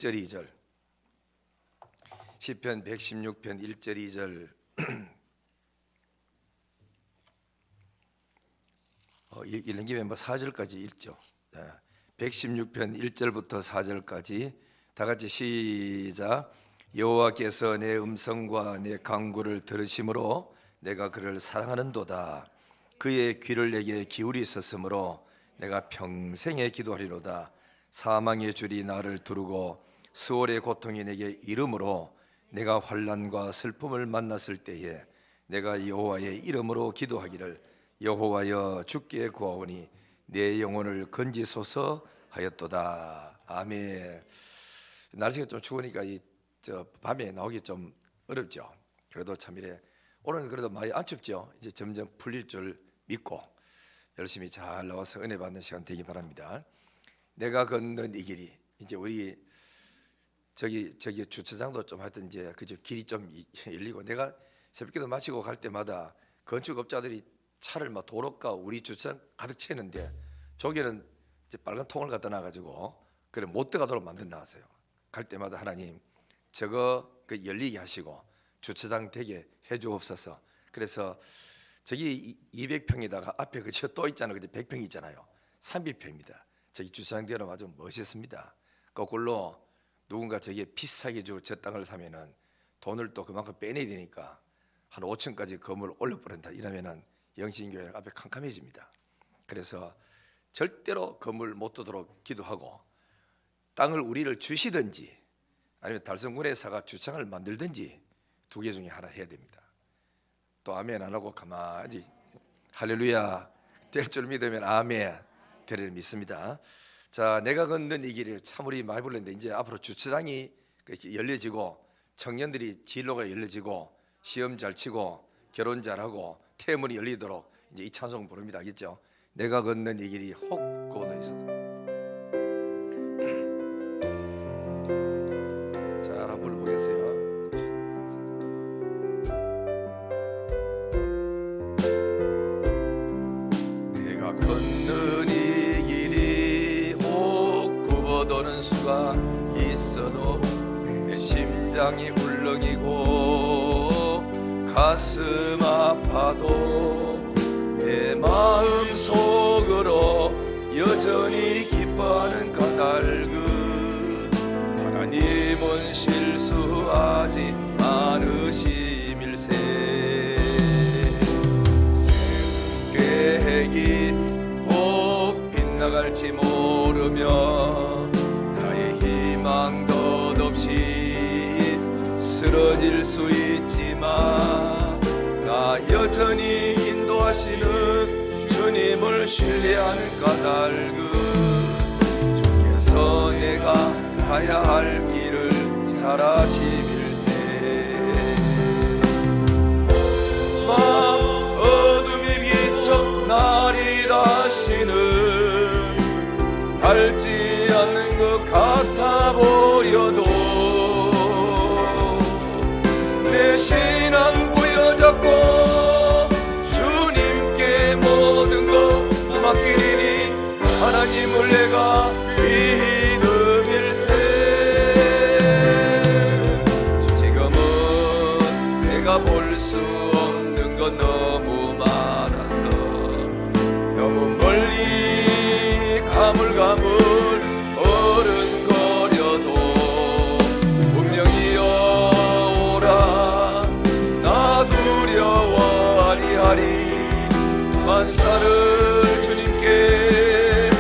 1절 2절 시편 116편 1절 2절 읽는 김에 4절까지 읽죠. 116편 1절부터 4절까지 다 같이 시작. 여호와께서 내 음성과 내 간구를 들으심으로 내가 그를 사랑하는도다. 그의 귀를 내게 기울이셨으므로 내가 평생에 기도하리로다. 사망의 줄이 나를 두르고 수월의 고통이 내게 이름으로 내가 환난과 슬픔을 만났을 때에 내가 여호와의 이름으로 기도하기를 여호와여 주께 구하오니 내 영혼을 건지소서 하였도다. 아멘. 날씨가 좀 추우니까 밤에 나오기 좀 어렵죠. 그래도 참 이래 오늘은 그래도 많이 안 춥죠. 이제 점점 풀릴 줄 믿고 열심히 잘 나와서 은혜 받는 시간 되기 바랍니다. 내가 걷는 이 길이 이제 우리 저기 주차장도 좀 하여튼 이제 그저 길이 좀 열리고 내가 새벽기도 마치고 갈 때마다 건축업자들이 차를 막 도로가 우리 주차장 가득 채는데 저기는 이제 빨간 통을 갖다 놔가지고 그래 못 들어가도록 만들어 놨어요. 갈 때마다 하나님 저거 열리게 하시고 주차장 되게 해주옵소서. 그래서 저기 200평에다가 앞에 그저 또 있잖아요. 그저 100평 있잖아요. 300평입니다. 저기 주차장 되어 아주 멋있습니다. 거꾸로 누군가 저기에 비싸게 주고 저 땅을 사면은 돈을 또 그만큼 빼내야 되니까 한 5층까지 건물을 올려버린다 이러면은 영신교회 앞에 캄캄해집니다. 그래서 절대로 건물 못 두도록 기도하고 땅을 우리를 주시든지 아니면 달성군에사가 주차장을 만들든지 두 개 중에 하나 해야 됩니다. 또 아멘 안 하고 가만히 할렐루야 될 줄 믿으면 아멘 되리를 믿습니다. 자, 내가 걷는 이 길을 참 우리 많이 불렀는데 이제 앞으로 주차장이 열려지고 청년들이 진로가 열려지고 시험 잘 치고 결혼 잘하고 태문이 열리도록 이제 이 찬송 부릅니다. 알겠죠? 내가 걷는 이 길이 혹 그보다 있어서 자, 한번 불러보겠어요. 내가 걷는 이 길이 혹 굽어도는 수가 있어도 내 심장이 울렁이고 가슴 아파도 내 마음 속으로 여전히 기뻐하는 까닭은 하나님은 실수하지 않으심일세. 계획이 혹 빗나갈지 모르며 나의 희망 덧없이 쓰러질 수 있지만 나 여전히 인도하시는 주님을 신뢰하는 까닭은 주께서 내가 가야 할 길을 잘 아심일세. 어둠이 비쳐 날이 다시는 밝지 않는 것 같아 보여도 내 신앙 부여잡고 주님께 모든 것 맡기리니 하나님을 내가 믿음일세. 지금은 내가 볼 수 없는 것 너무 많아서 너무 멀리 가물가물 어른거려도 운명이여 오라 나 두려워하리하리 만사를 주님께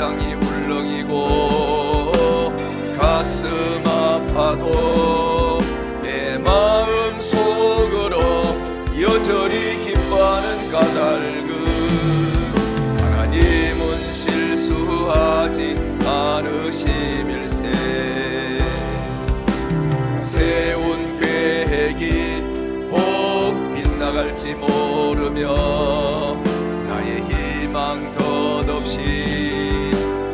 심장이 울렁이고 가슴 아파도 내 마음 속으로 여전히 기뻐하는 까닭은 하나님은 실수하지 않으심일세. 세운 계획이 혹 빗나갈지 모르며 나의 희망 덧없이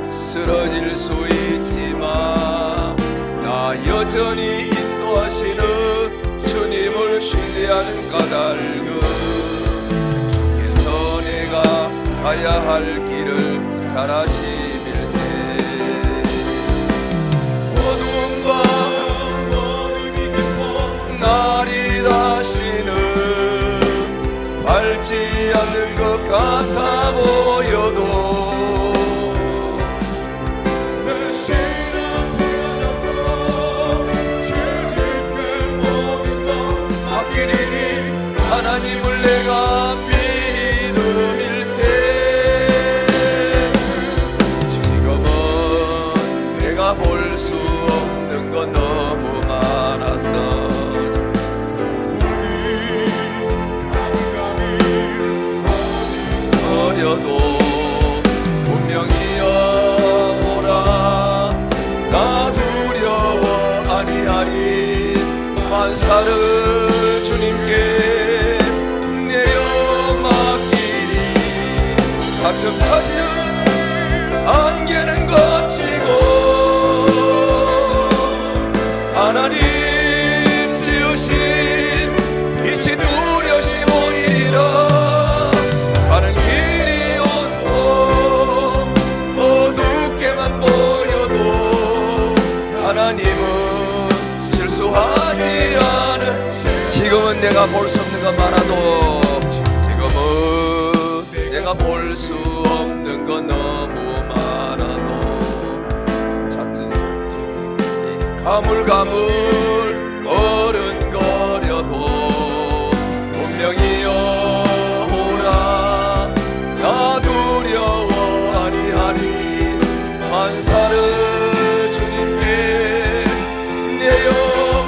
쓰러질 수 있지만 나 여전히 인도하시는 주님을 신뢰하는 까닭은 주께서 내가 가야 할 길을 잘 아심일세. 어두운 밤 날이 다시는 밝지 않는 것 같아 보여도 내 신앙을 잡고 주님께 모든 것 맡기리니 하나님을 내가 믿음일세. 지금은 내가 볼 수 없는 건 너무 많아서 어려도 분명히 여호라 나 두려워 아니하리. 만사를 주님께 내어 맡기리. 차츰차츰 안개는 거치고 하나님 지으신 빛이 뚜렷이 보이리라. 가는 길이 온통 어둡게만 보여도 하나님은 실수하지 않은. 지금은 내가 볼 수 없는 것 많아도 지금은 내가 볼 수 없는 건 너무 많아도 잦은 가물가물 어른거려도 분명히 여호라 나 두려워 아니하니. 만사를 주님께 내어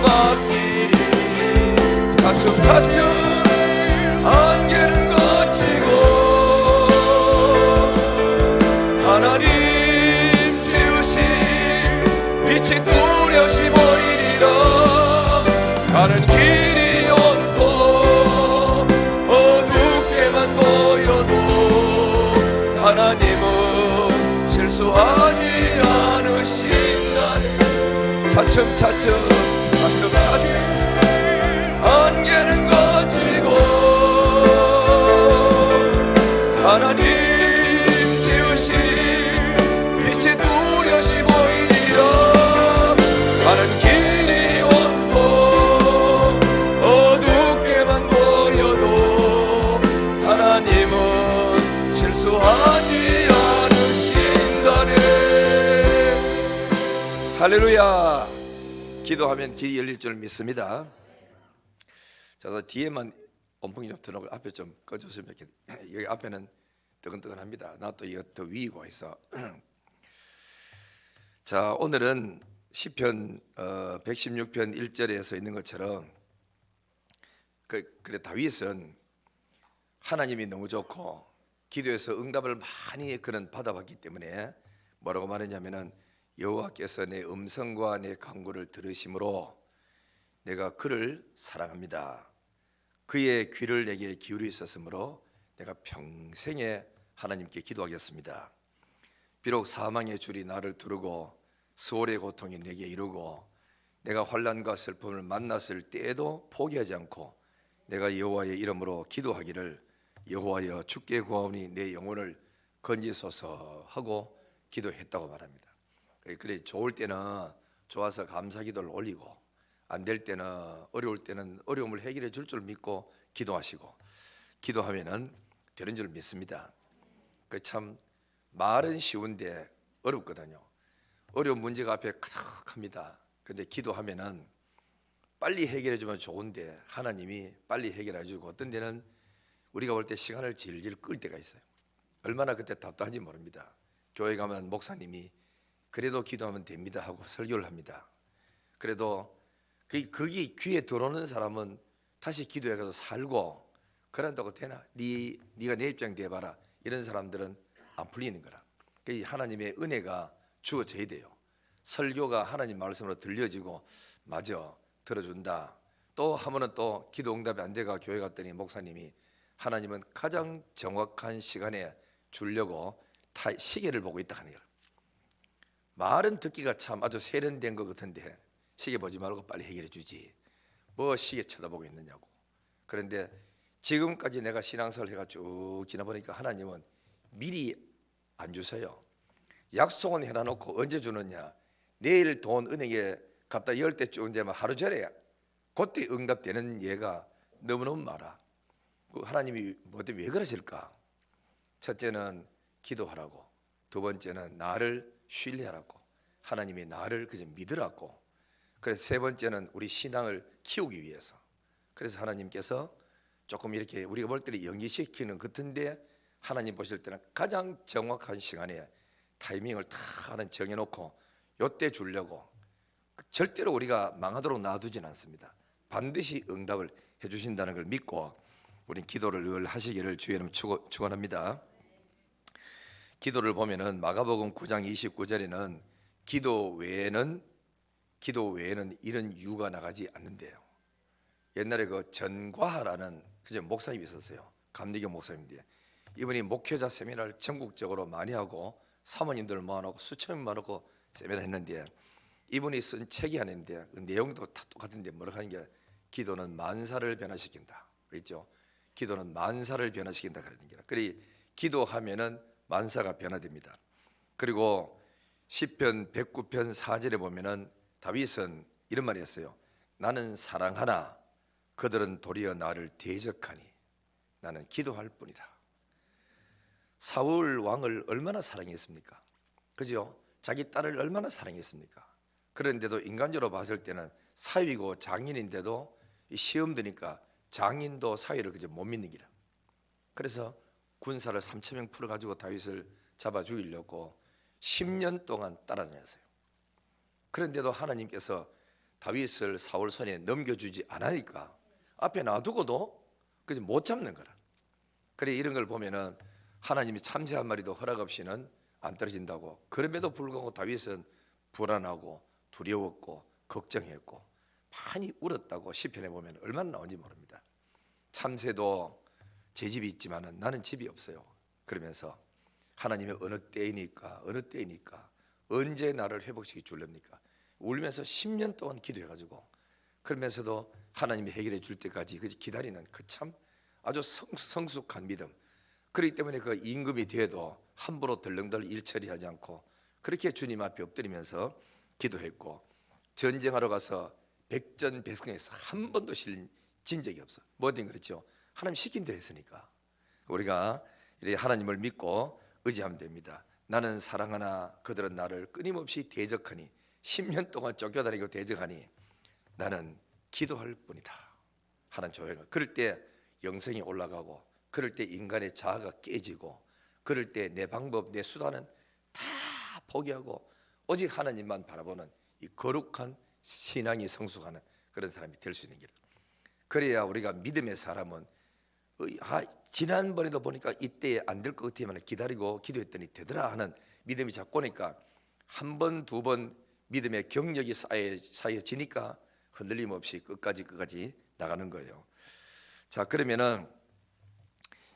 맡기리. 차츰차츰 안개는 거치고 하나님 지으신 빛이 뚜렷이 보이리라. 가는 길이 온통 어둡게만 보여도 하나님은 실수하지 않으신다네. 차츰차츰 안개는 거치고 하나님 지으신 빛이 뚜렷이 보이리라. 가는 길이 온통 어둡게만 보여도 하나님은 실수하지 않으신다네. 할렐루야. 기도하면 길이 열릴 줄 믿습니다. 자, 뒤에만 온풍이 좀 들어오고 앞에 좀 꺼줬으면 좋겠네. 여기 앞에는 뜨끈뜨끈합니다. 나 또 이거 더 위이고 해서. 자, 오늘은 시편 116편 1절에서 있는 것처럼 그래 다윗은 하나님이 너무 좋고 기도에서 응답을 많이 그는 받아봤기 때문에 뭐라고 말했냐면은 여호와께서 내 음성과 내 간구를 들으심으로 내가 그를 사랑합니다. 그의 귀를 내게 기울이셨으므로 내가 평생에 하나님께 기도하겠습니다. 비록 사망의 줄이 나를 두르고 수월의 고통이 내게 이르고 내가 환난과 슬픔을 만났을 때에도 포기하지 않고 내가 여호와의 이름으로 기도하기를 여호와여 주께 구하오니 내 영혼을 건지소서 하고 기도했다고 말합니다. 그래 좋을 때는 좋아서 감사기도를 올리고 안 될 때는 어려울 때는 어려움을 해결해 줄 줄 믿고 기도하시고 기도하면은 되는 줄 믿습니다. 그 참 말은 쉬운데 어렵거든요. 어려운 문제가 앞에 가득합니다. 근데 기도하면은 빨리 해결해 주면 좋은데 하나님이 빨리 해결해 주고 어떤 데는 우리가 볼 때 시간을 질질 끌 때가 있어요. 얼마나 그때 답답한지 모릅니다. 교회 가면 목사님이 그래도 기도하면 됩니다 하고 설교를 합니다. 그래도 거기 귀에 들어오는 사람은 다시 기도해 가서 살고 그런다고 되나? 네가 내 입장 대봐라. 이런 사람들은 안 풀리는 거라. 하나님의 은혜가 주어져야 돼요. 설교가 하나님 말씀으로 들려지고 맞아 들어준다. 또 하면은 또 기도 응답이 안 돼가 교회 갔더니 목사님이 하나님은 가장 정확한 시간에 주려고 시계를 보고 있다 하는 거예요. 말은 듣기가 참 아주 세련된 것 같은데 시계 보지 말고 빨리 해결해 주지. 뭐 시계 쳐다보고 있느냐고. 그런데 지금까지 내가 신앙생활 해가 쭉 지나보니까 하나님은 미리 안 주세요. 약속은 해놔놓고 언제 주느냐. 내일 돈 은행에 갖다 열 때쯤 되면 하루 전에 그때 응답되는 예가 너무너무 많아. 하나님이 왜 그러실까? 첫째는 기도하라고, 두 번째는 나를 신뢰하라고, 하나님이 나를 그저 믿으라고, 그래서 세 번째는 우리 신앙을 키우기 위해서. 그래서 하나님께서 조금 이렇게 우리가 볼 때는 연기시키는 같은데 하나님 보실 때는 가장 정확한 시간에 타이밍을 다 하나님 정해놓고 요때 주려고. 절대로 우리가 망하도록 놔두진 않습니다. 반드시 응답을 해주신다는 걸 믿고 우린 기도를 늘 하시기를 주의 이름 축원합니다. 기도를 보면은 마가복음 9장 29절에는 기도 외에는 이런 이유가 나가지 않는데요. 옛날에 그 전과하라는 그저 목사님이 있었어요. 감리교 목사님인데 이분이 목회자 세미나를 전국적으로 많이 하고 사모님들 모아놓고 수천 명 모아놓고 세미나 했는데 이분이 쓴 책이 하나 있는데 그 내용도 다 똑같은데 뭐라고 하는 게 기도는 만사를 변화시킨다 그랬죠. 기도는 만사를 변화시킨다 그러는 게 그리 기도하면은 만사가 변화됩니다. 그리고 시편 109편 4절에 보면은 다윗은 이런 말이 했어요. 나는 사랑하나 그들은 도리어 나를 대적하니 나는 기도할 뿐이다. 사울 왕을 얼마나 사랑했습니까? 그죠? 자기 딸을 얼마나 사랑했습니까? 그런데도 인간적으로 봤을 때는 사위고 장인인데도 시험 드니까 장인도 사위를 그저 못 믿는 기라. 그래서 군사를 3,000명 풀어가지고 다윗을 잡아 죽이려고 10년 동안 따라다녔어요. 그런데도 하나님께서 다윗을 사울 손에 넘겨주지 않으니까 앞에 놔두고도 그저 못 잡는 거라. 그래 이런 걸 보면은 하나님이 참새 한 마리도 허락 없이는 안 떨어진다고. 그럼에도 불구하고 다윗은 불안하고 두려웠고 걱정했고 많이 울었다고 시편에 보면 얼마나 나온지 모릅니다. 참새도 제 집이 있지만은 나는 집이 없어요. 그러면서 하나님의 어느 때이니까 언제 나를 회복시켜 줄랍니까? 울면서 10년 동안 기도해가지고 그러면서도 하나님이 해결해 줄 때까지 기다리는 그 참 아주 성숙한 믿음. 그렇기 때문에 그 임금이 돼도 함부로 덜렁덜렁 일 처리하지 않고 그렇게 주님 앞에 엎드리면서 기도했고 전쟁하러 가서 백전백승에서 한 번도 진 적이 없어. 뭐든 그렇죠. 하나님 시킨 대로 했으니까 우리가 이렇게 하나님을 믿고 의지하면 됩니다. 나는 사랑하나 그들은 나를 끊임없이 대적하니 10년 동안 쫓겨다니고 대적하니 나는 기도할 뿐이다. 하나님 조회가 그럴 때 영성이 올라가고 그럴 때 인간의 자아가 깨지고 그럴 때 내 방법 내 수단은 다 포기하고 오직 하나님만 바라보는 이 거룩한 신앙이 성숙하는 그런 사람이 될 수 있는 길. 그래야 우리가 믿음의 사람은 지난번에도 보니까 이때 안 될 것 같으면 기다리고 기도했더니 되더라 하는 믿음이 자꾸 오니까 한 번, 두 번 믿음의 경력이 쌓여지니까 흔들림 없이 끝까지 나가는 거예요. 자, 그러면은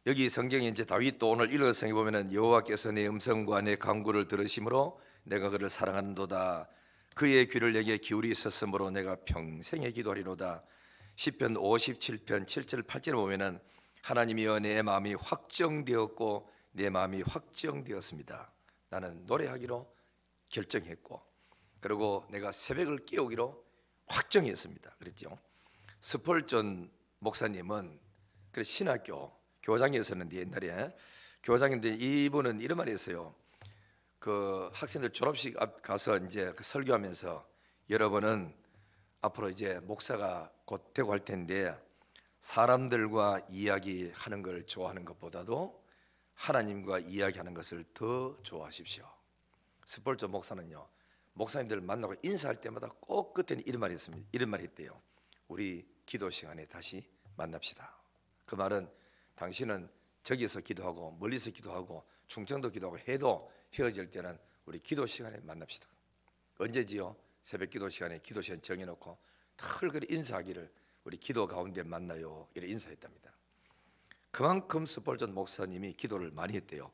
여기 성경에 이제 다윗도 오늘 읽은 성경에 보면은 여호와께서 내 음성과 내 간구를 들으심으로 내가 그를 사랑하는도다. 그의 귀를 내게 기울이셨으므로 내가 평생에 기도하리로다. 시편 57편 7절 8절에 보면은 하나님이여 내 마음이 확정되었고 내 마음이 확정되었습니다. 나는 노래하기로 결정했고 그리고 내가 새벽을 깨우기로 확정했습니다. 그랬죠. 스펄전 목사님은 그 신학교 교장이었었는데 옛날에 교장인데 이분은 이런 말이 있어요. 그 학생들 졸업식 앞 가서 이제 그 설교하면서 여러분은 앞으로 이제 목사가 곧 되고 할 텐데 사람들과 이야기하는 걸 좋아하는 것보다도 하나님과 이야기하는 것을 더 좋아하십시오. 스폴저 목사는요, 목사님들 만나고 인사할 때마다 꼭 끝에는 이런 말이 있습니다. 이런 말이 있대요. 우리 기도 시간에 다시 만납시다. 그 말은 당신은 저기서 기도하고 멀리서 기도하고 충청도 기도하고 해도 헤어질 때는 우리 기도 시간에 만납시다. 언제지요? 새벽 기도 시간에 기도 시간 정해놓고 털그리 인사하기를 우리 기도 가운데 만나요, 이렇게 인사했답니다. 그만큼 스폴전 목사님이 기도를 많이 했대요.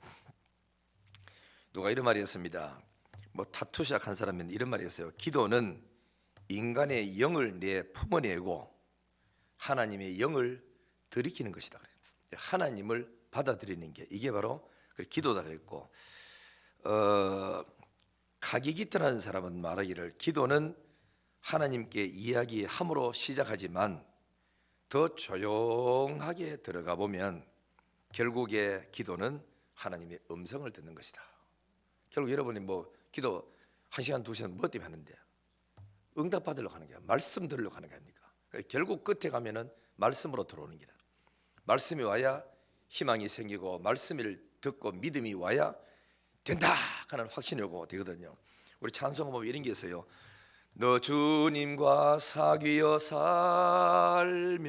누가 이런 말이 했습니다. 뭐 타투 시작한 사람은 이런 말이 했어요. 기도는 인간의 영을 내 품어내고 하나님의 영을 들이키는 것이다. 하나님을 받아들이는 게 이게 바로 기도다 그랬고, 각이 깃들하는 사람은 말하기를 기도는 하나님께 이야기함으로 시작하지만 더 조용하게 들어가 보면 결국에 기도는 하나님의 음성을 듣는 것이다. 결국 여러분이 뭐 기도 1시간 2시간 뭐 때문에 하는데 응답 받으려고 하는 거야. 말씀 들으려고 하는 거 아닙니까? 그러니까 결국 끝에 가면은 말씀으로 들어오는 거다. 말씀이 와야 희망이 생기고 말씀을 듣고 믿음이 와야 된다 하는 확신이 오고 되거든요. 우리 찬송가 보면 이런 게 있어요. 너 주님과 사귀어 살면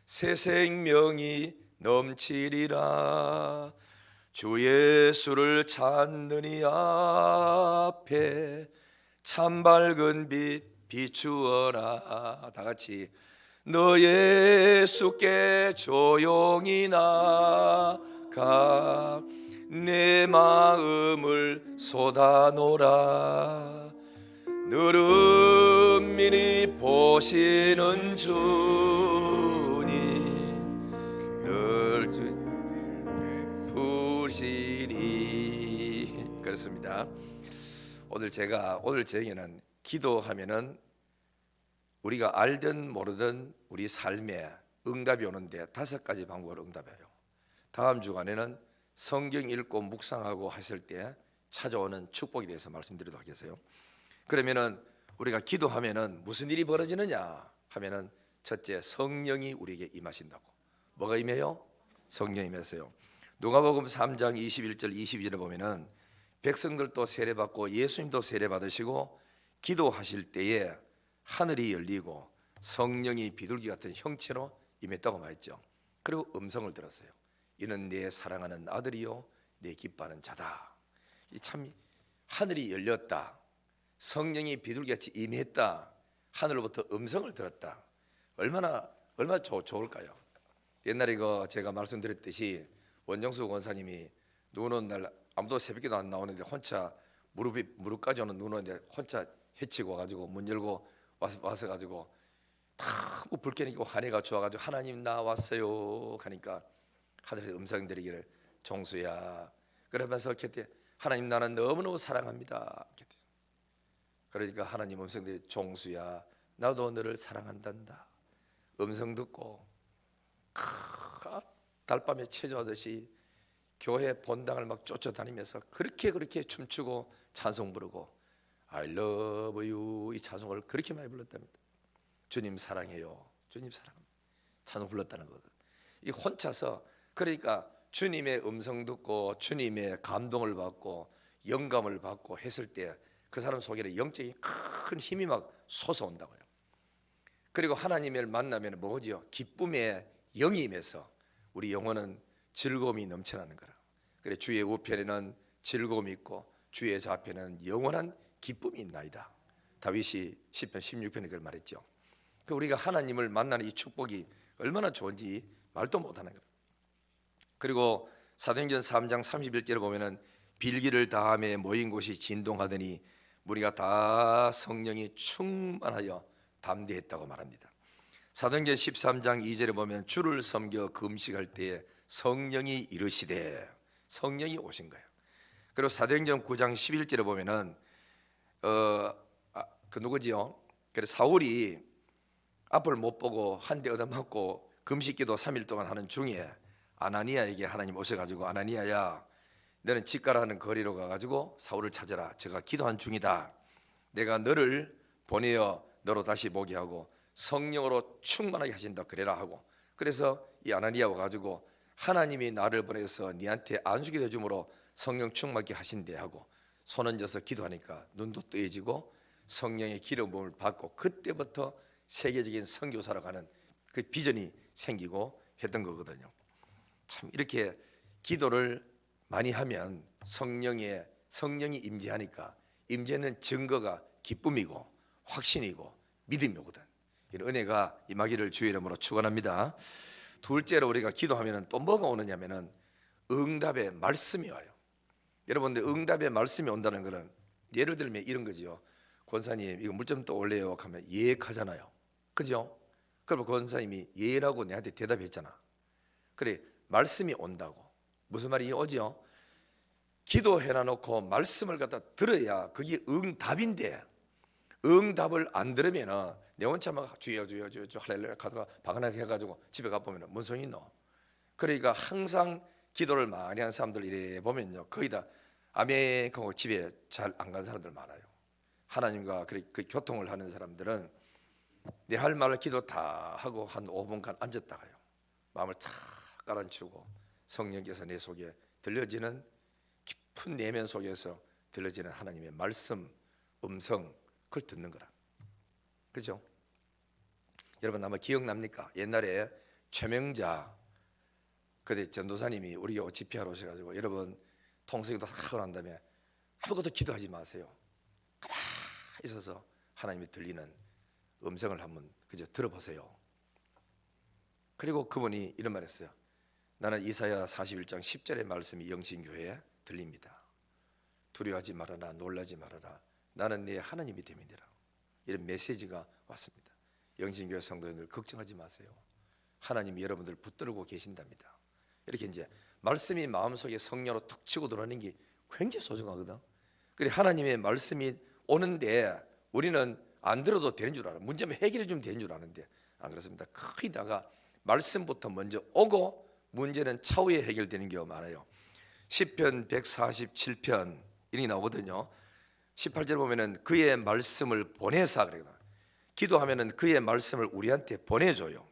새 생명이 넘치리라. 주 예수를 찾느니 앞에 참 밝은 빛 비추어라. 다 같이 너 예수께 조용히 나가 내 마음을 쏟아놓으라. 늘 은밀히 보시는 주님 늘 베푸시리. 그렇습니다. 오늘 저에게는 기도하면은 우리가 알든 모르든 우리 삶에 응답이 오는데 5가지 방법으로 응답해요. 다음 주간에는 성경 읽고 묵상하고 하실 때 찾아오는 축복에 대해서 말씀드리도록 하겠어요. 그러면은 우리가 기도하면은 무슨 일이 벌어지느냐 하면은 첫째, 성령이 우리에게 임하신다고. 뭐가 임해요? 성령이 임했어요. 누가복음 3장 21절 22절에 보면은 백성들도 세례받고 예수님도 세례받으시고 기도하실 때에 하늘이 열리고 성령이 비둘기 같은 형체로 임했다고 말했죠. 그리고 음성을 들었어요. 이는 내 사랑하는 아들이요 내 기뻐하는 자다. 참 하늘이 열렸다. 성령이 비둘기같이 임했다. 하늘로부터 음성을 들었다. 얼마나 좋을까요? 옛날에 제가 말씀드렸듯이 원정수 권사님이 눈 오는 날 아무도 새벽에도 안 나오는데 혼자 무릎까지 오는 눈 오는데 혼자 헤치고 와가지고 문 열고 와서 가지고 너무 불쾌니까 환해가 좋아가지고 하나님 나 왔어요 하니까 하늘의 음성 들리기를 종수야 그러면서 그때 하나님 나는 너무너무 사랑합니다. 그러니까 하나님 음성들이 종수야 나도 너를 사랑한단다. 음성 듣고 달밤에 체조하듯이 교회 본당을 막 쫓아다니면서 그렇게 춤추고 찬송 부르고 I love you 이 찬송을 그렇게 많이 불렀답니다. 주님 사랑해요. 주님 사랑합니다. 찬송 불렀다는 거거든. 이 혼자서 그러니까 주님의 음성 듣고 주님의 감동을 받고 영감을 받고 했을 때 그 사람 속에는 영적인 큰 힘이 막 솟아온다고요. 그리고 하나님을 만나면 뭐지요? 기쁨의 영이 임해서 우리 영혼은 즐거움이 넘쳐나는 거라. 그래 주의 우편에는 즐거움이 있고 주의 좌편에는 영원한 기쁨이 있나이다. 다윗이 시편 16편에 그걸 말했죠. 그 우리가 하나님을 만나는 이 축복이 얼마나 좋은지 말도 못하는 거예요. 그리고 사도행전 3장 31절에 보면은 빌기를 다함에 모인 곳이 진동하더니 우리가 다 성령이 충만하여 담대했다고 말합니다. 사도행전 13장 2절에 보면 주를 섬겨 금식할 때에 성령이 이르시되 성령이 오신 거예요. 그리고 사도행전 9장 11절에 보면은 그 누구지요? 그래서 사울이 앞을 못 보고 한 대 얻어맞고 금식기도 3일 동안 하는 중에 아나니아에게 하나님 오셔가지고 아나니아야 너는 집가라는 거리로 가가지고 사울을 찾아라. 제가 기도한 중이다. 내가 너를 보내어 너로 다시 보게 하고 성령으로 충만하게 하신다 그래라 하고 그래서 이 아나니아 와가지고 하나님이 나를 보내서 네한테 안수기 되줌으로 성령 충만케 하신대 하고 손 얹어서 기도하니까 눈도 뜨여지고 성령의 기름 부음을 받고 그때부터 세계적인 선교사로 가는 그 비전이 생기고 했던 거거든요. 참 이렇게 기도를 많이 하면 성령이 임재하니까 임재는 증거가 기쁨이고 확신이고 믿음이거든. 이런 은혜가 임하기를 주의 이름으로 축원합니다. 둘째로 우리가 기도하면 또 뭐가 오느냐면은 응답의 말씀이 와요. 여러분들 응답의 말씀이 온다는 것은 예를 들면 이런 거지요. 권사님 이거 물 좀 더 올려요 하면 예하잖아요. 그죠? 그러면 권사님이 예라고 내한테 대답했잖아. 그래 말씀이 온다고. 무슨 말이 오죠? 기도해놔놓고 말씀을 갖다 들어야 그게 응답인데 응답을 안 들으면은 내 혼자 막 주여 할렐루야 가다가 바가나게 해가지고 집에 가보면 뭔 소용이 있노? 그러니까 항상 기도를 많이 한 사람들 이래 보면요 거의 다 아멘 하고 집에 잘 안 간 사람들 많아요. 하나님과 그 교통을 하는 사람들은 내 할 말을 기도 다 하고 한 5분간 앉았다가요 마음을 탁 깔아치우고 성령께서 내 속에 들려지는 깊은 내면 속에서 들려지는 하나님의 말씀, 음성 그걸 듣는 거라. 그죠? 여러분 아마 기억납니까? 옛날에 최명자 그때 전도사님이 우리 교회 집회하러 오셔가지고 여러분 통성기도 하고 난 다음에 아무것도 기도하지 마세요. 가만히 있어서 하나님이 들리는 음성을 한번 그저 들어보세요. 그리고 그분이 이런 말 했어요. 나는 이사야 41장 10절의 말씀이 영신교회에 들립니다. 두려워하지 말아라 놀라지 말아라 나는 네 하나님이 됨이니라. 이런 메시지가 왔습니다. 영신교회 성도님들 걱정하지 마세요. 하나님이 여러분들 붙들고 계신답니다. 이렇게 이제 말씀이 마음속에 성령으로 툭 치고 들어오는 게 굉장히 소중하거든. 그래 하나님의 말씀이 오는데 우리는 안 들어도 되는 줄 알아. 문제면 해결해 주면 되는 줄 아는데 안 그렇습니다. 거의 다가 말씀부터 먼저 오고 문제는 차후에 해결되는 경우가 많아요. 시편 147편 이렇게 나오거든요. 18절 보면은 그의 말씀을 보내사 그래요. 기도하면은 그의 말씀을 우리한테 보내줘요.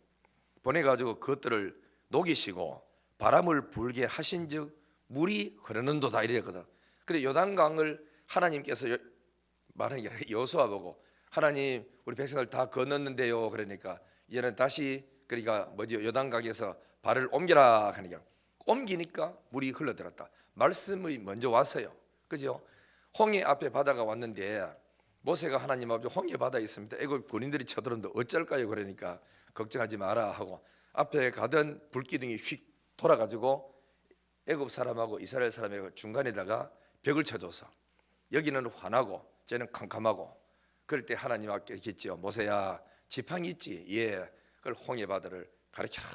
보내가지고 그것들을 녹이시고 바람을 불게 하신즉 물이 흐르는도다 이래거든. 그래 요단강을 하나님께서 말하는 게 아니라 여호수아 보고 하나님 우리 백성을 다 건넜는데요. 그러니까 이제는 다시 그러니까 뭐죠 요단강에서 발을 옮겨라 하니까 옮기니까 물이 흘러들었다. 말씀이 먼저 왔어요. 그죠? 홍해 앞에 바다가 왔는데 모세가 하나님 앞에 홍해 바다에 있습니다. 애굽 군인들이 쳐들었는데 어쩔까요? 그러니까 걱정하지 마라 하고 앞에 가던 불기둥이 휙 돌아가지고 애굽 사람하고 이스라엘 사람의 중간에다가 벽을 쳐줘서 여기는 환하고 쟤는 캄캄하고 그럴 때 하나님 앞에 있겠죠. 모세야 지팡이 있지? 예. 그걸 홍해 바다를 가르쳐라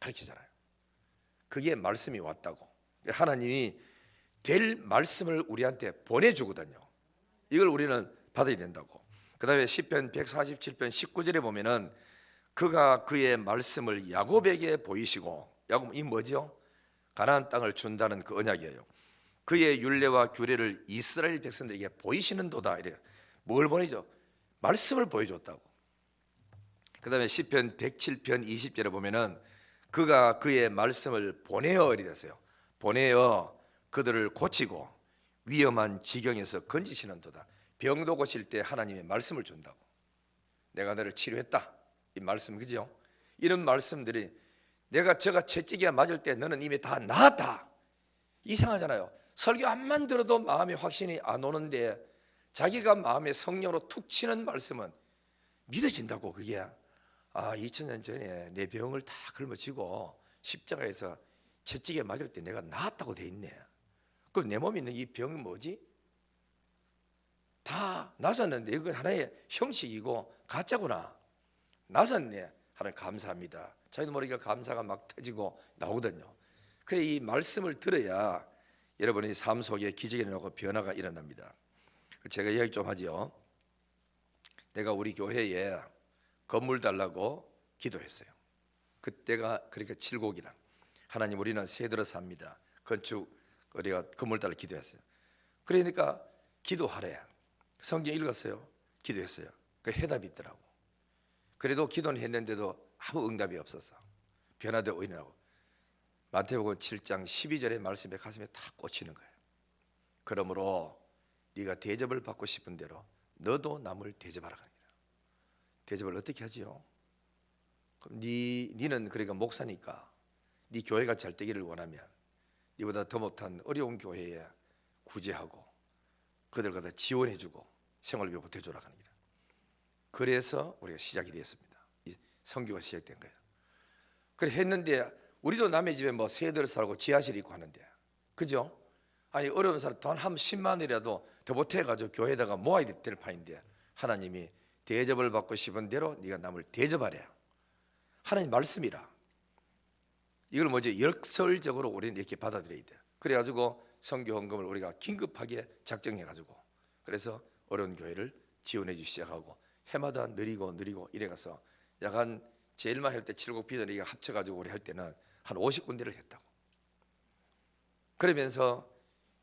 가르치잖아요. 그게 말씀이 왔다고. 하나님이 될 말씀을 우리한테 보내주거든요. 이걸 우리는 받아야 된다고. 그 다음에 시편 147편 19절에 보면은 그가 그의 말씀을 야곱에게 보이시고 야곱 이 뭐죠? 가나안 땅을 준다는 그 언약이에요. 그의 율례와 규례를 이스라엘 백성들에게 보이시는도다 이래요. 뭘 보내죠? 말씀을 보여줬다고. 그 다음에 시편 107편 20절에 보면은 그가 그의 말씀을 보내어 이랬어요. 보내어 그들을 고치고 위험한 지경에서 건지시는도다. 병도 고칠 때 하나님의 말씀을 준다고. 내가 너를 치료했다 이 말씀 그죠? 이런 말씀들이 내가 채찍에 맞을 때 너는 이미 다 나았다. 이상하잖아요. 설교 안만 들어도 마음에 확신이 안 오는데 자기가 마음에 성령으로 툭 치는 말씀은 믿어진다고. 그게 2000년 전에 내 병을 다 걸머쥐고 십자가에서 채찍에 맞을 때 내가 나았다고 돼 있네. 그럼 내 몸에 있는 이 병은 뭐지? 다 나섰는데 이건 하나의 형식이고 가짜구나. 나섰네. 하나님 감사합니다. 자기도 모르게 감사가 막 터지고 나오거든요. 그래 이 말씀을 들어야 여러분의 삶 속에 기적이 일어나고 변화가 일어납니다. 제가 이야기 좀 하죠. 내가 우리 교회에 건물 달라고 기도했어요. 그때가 그러니까 7곡이랑 하나님 우리는 새 들어서 합니다. 건축 우리가 건물 달라고 기도했어요. 그러니까 기도하래. 성경 읽었어요. 기도했어요. 그 해답이 있더라고. 그래도 기도는 했는데도 아무 응답이 없어서 변화되고 일어나고 마태복음 7장 12절의 말씀에 가슴에 탁 꽂히는 거예요. 그러므로 네가 대접을 받고 싶은 대로 너도 남을 대접하라 합니다. 대접을 어떻게 하지요? 그럼 니는 그러니까 목사니까 네 교회가 잘 되기를 원하면 니보다 더 못한 어려운 교회에 구제하고 그들 갖다 지원해주고 생활비 보태주라 하는 거예요. 그래서 우리가 시작이 되었습니다. 이 선교가 시작된 거예요. 그래 했는데 우리도 남의 집에 뭐 새들 살고 지하실 있고 하는데, 그죠? 아니 어려운 사람 돈 한 10만 원이라도 더 보태가지고 교회에다가 모아야 될 판인데 하나님이 대접을 받고 싶은 대로 네가 남을 대접하래. 하나님 말씀이라. 이걸 뭐지? 역설적으로 우리는 이렇게 받아들여야 돼. 그래가지고 선교 헌금을 우리가 긴급하게 작정해가지고 그래서 어려운 교회를 지원해 주기 시작하고 해마다 느리고 이래가서 약간 제일 많이 할 때 7곡 비전이 합쳐가지고 우리 할 때는 한 50군데를 했다고. 그러면서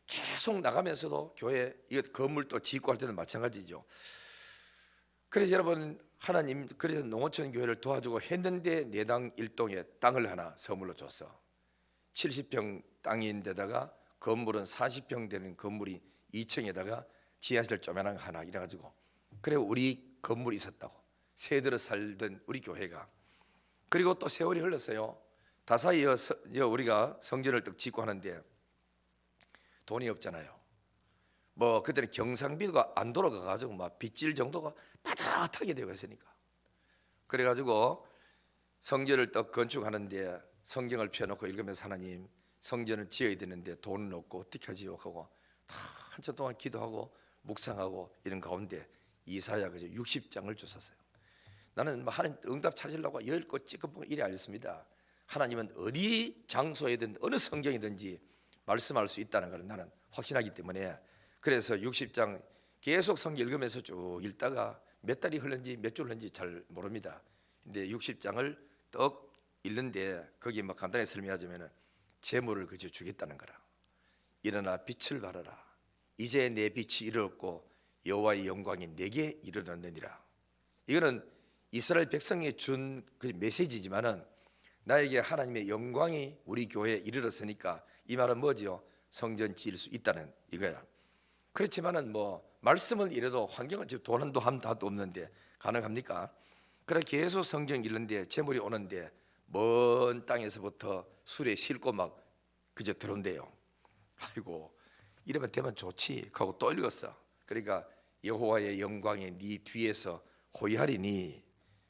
계속 나가면서도 교회 이거 건물도 짓고 할 때는 마찬가지죠. 그래서 여러분 하나님 그래서 농어촌 교회를 도와주고 했는데 내당 1동에 땅을 하나 선물로 줬어. 70평 땅인데다가 건물은 40평 되는 건물이 2층에다가 지하실 조그만한 거 하나 이래가지고 그래 우리 건물이 있었다고. 새들어 살던 우리 교회가. 그리고 또 세월이 흘렀어요. 다사이 우리가 성전을 딱 짓고 하는데 돈이 없잖아요. 뭐 그때는 경상비가 안 돌아가가지고 막 빚질 정도가 바닥하게 되고 있으니까. 그래가지고 성전을 또 건축하는데 성경을 펴놓고 읽으면서 하나님 성전을 지어야 되는데 돈은 없고 어떻게 하지요? 하고 한참 동안 기도하고 묵상하고 이런 가운데 이사야 그저 60장을 주셨어요. 나는 하나님 응답 찾으려고 10곳 찍어보고 이래 알렸습니다. 하나님은 어디 장소에든 어느 성경이든지 말씀할 수 있다는 걸 나는 확신하기 때문에 그래서 60장 계속 성경 읽으면서 쭉 읽다가 몇 달이 흘렀는지 몇 주 흘렀는지 잘 모릅니다. 근데 60장을 떡 읽는데 거기 뭐 간단히 설명하자면 재물을 그저 주겠다는 거라. 일어나 빛을 발하라. 이제 내 빛이 이르렀고 여호와의 영광이 내게 이르렀느니라. 이거는 이스라엘 백성이 준 그 메시지지만은 나에게 하나님의 영광이 우리 교회에 이르렀으니까 이 말은 뭐지요? 성전 지을 수 있다는 이거야. 그렇지만은 뭐 말씀을 이래도 환경은 지금 돈한도 함도 없는데 가능합니까? 그래 계속 성경 읽는데 재물이 오는데 먼 땅에서부터 술에 싣고 막 그저 들어온대요. 아이고 이러면 되면 좋지 하고 또 읽었어. 그러니까 여호와의 영광이 네 뒤에서 호위하리니.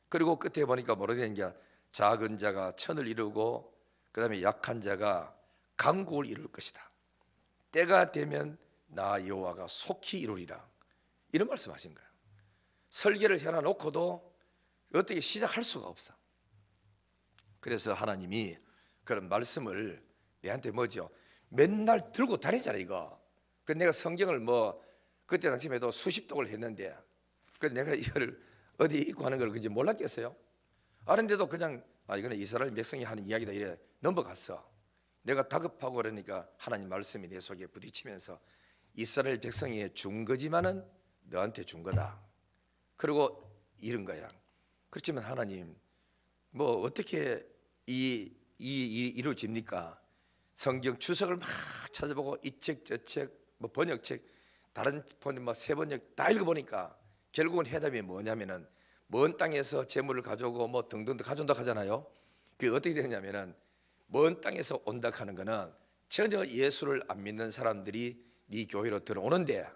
그리고 끝에 보니까 뭐라 되는 게 작은 자가 천을 이루고 그 다음에 약한 자가 강국을 이룰 것이다. 때가 되면 나 여호와가 속히 이루리라. 이런 말씀하신 거예요. 설계를 해놔놓고도 어떻게 시작할 수가 없어. 그래서 하나님이 그런 말씀을 내한테 뭐죠? 맨날 들고 다니잖아 이거. 그 내가 성경을 뭐 그때 당시에도 수십 독을 했는데 그 내가 이거를 어디 있고 하는 걸 그지 몰랐겠어요? 아는데도 그냥 이거는 이스라엘 백성이 하는 이야기다 이래 넘어갔어. 내가 다급하고 그러니까 하나님 말씀이 내 속에 부딪히면서 이스라엘 백성이 준 거지만은 너한테 준 거다. 그리고 이런 거야. 그렇지만 하나님 뭐 어떻게 이루어집니까? 성경 주석을 막 찾아보고 이 책 저 책 뭐 번역책 다른 뭐 세 번역 다 읽어보니까 결국은 해답이 뭐냐면은 먼 땅에서 재물을 가져오고 뭐 등등 가져온다 하잖아요. 그게 어떻게 되냐면은 먼 땅에서 온다 하는 거는 전혀 예수를 안 믿는 사람들이 네 교회로 들어오는데